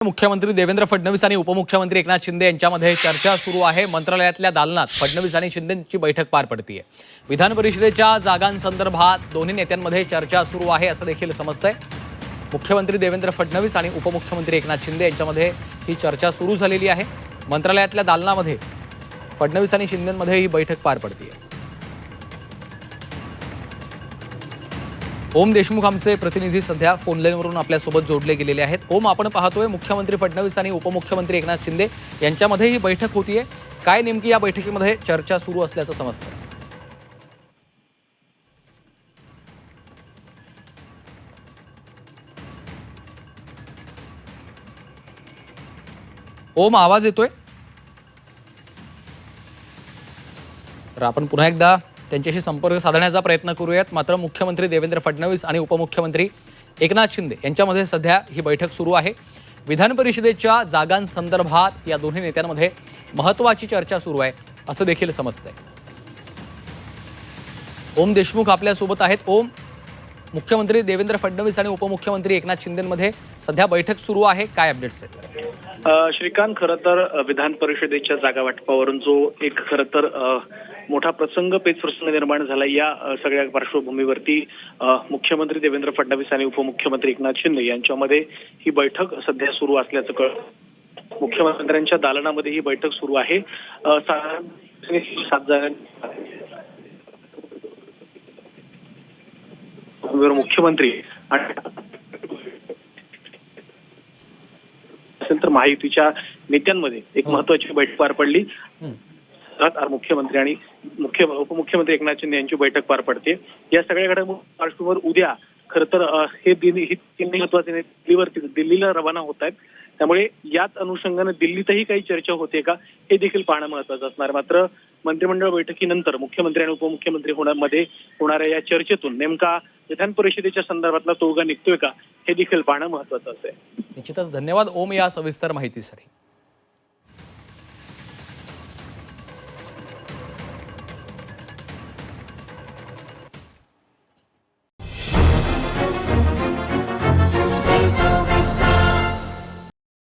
मुख्यमंत्री देवेंद्र फडणवीस आणि उपमुख्यमंत्री एकनाथ शिंदे यांच्यामध्ये चर्चा सुरू आहे। मंत्रालयातल्या दालनात फडणवीस आणि शिंदेंची बैठक पार पडतीये। विधान परिषदेच्या जागांसंदर्भात दोन्ही नेत्यांमध्ये चर्चा सुरू आहे असं देखील समजतंय। मुख्यमंत्री देवेंद्र फडणवीस आणि उपमुख्यमंत्री एकनाथ शिंदे यांच्यामध्ये ही चर्चा सुरू झालेली आहे। मंत्रालयातल्या दालनामध्ये फडणवीस आणि शिंदेंमध्ये ही बैठक पार पडतीये। ओम देशमुख आमचे प्रतिनिधी सध्या फोन लाईनवरून आपल्यासोबत जोडले गेलेले आहेत। ओम, आपण पाहतोय मुख्यमंत्री फडणवीस आणि उपमुख्यमंत्री एकनाथ शिंदे यांच्यामध्ये ही बैठक होतीये। काय नेमकी या बैठकीमध्ये चर्चा सुरू असल्याचं समजतं? ओम, आवाज येतोय? तर आपण पुन्हा एकदा त्यांच्याशी संपर्क साधण्याचा प्रयत्न करूयात। मात्र मुख्यमंत्री देवेंद्र फडणवीस आणि उपमुख्यमंत्री एकनाथ शिंदे यांच्यामध्ये सध्या ही बैठक सुरू आहे। विधान परिषदेच्या जागांसंदर्भात या दोन्ही नेत्यांमध्ये महत्त्वाची चर्चा सुरू आहे असं देखील समजतंय। ओम देशमुख आपल्यासोबत आहेत। ओम, मुख्यमंत्री देवेंद्र फडणवीस आणि उपमुख्यमंत्री एकनाथ शिंदेंमध्ये सध्या बैठक सुरू आहे, काय अपडेट्स आहेत? श्रीकांत, खरं तर विधान परिषदेच्या जागा वाटपावरून जो एक खरं तर मोठा पेचप्रसंग निर्माण झाला, या सगळ्या पार्श्वभूमीवरती मुख्यमंत्री देवेंद्र फडणवीस आणि उपमुख्यमंत्री एकनाथ शिंदे यांच्यामध्ये ही बैठक सध्या सुरू असल्याचं कळतं। मुख्यमंत्र्यांच्या दालनामध्ये ही बैठक सुरू आहे। 7 मुख्यमंत्री आणि असेल तर महायुतीच्या नेत्यांमध्ये एक महत्वाची बैठक पार पडली। मुख्यमंत्री आणि उपमुख्यमंत्री एकनाथ शिंदे यांची बैठक पार पडते। या सगळ्या घडामोडींच्या पार्श्वभूमीवर उद्या खरं तर हे तीन महत्वाचे दिल्लीला रवाना होत आहेत। त्यामुळे याच अनुषंगाने दिल्लीतही काही चर्चा होते का हे देखील पाहणं महत्वाचं असणार। मात्र मंत्रिमंडळ बैठकीनंतर मुख्यमंत्री आणि उपमुख्यमंत्री होणाऱ्या या चर्चेतून नेमका विधान परिषदेच्या संदर्भातला तोडगा निघतोय का हे देखील पाहणं महत्वाचं असेल। निश्चितच धन्यवाद ओम या सविस्तर माहितीसाठी।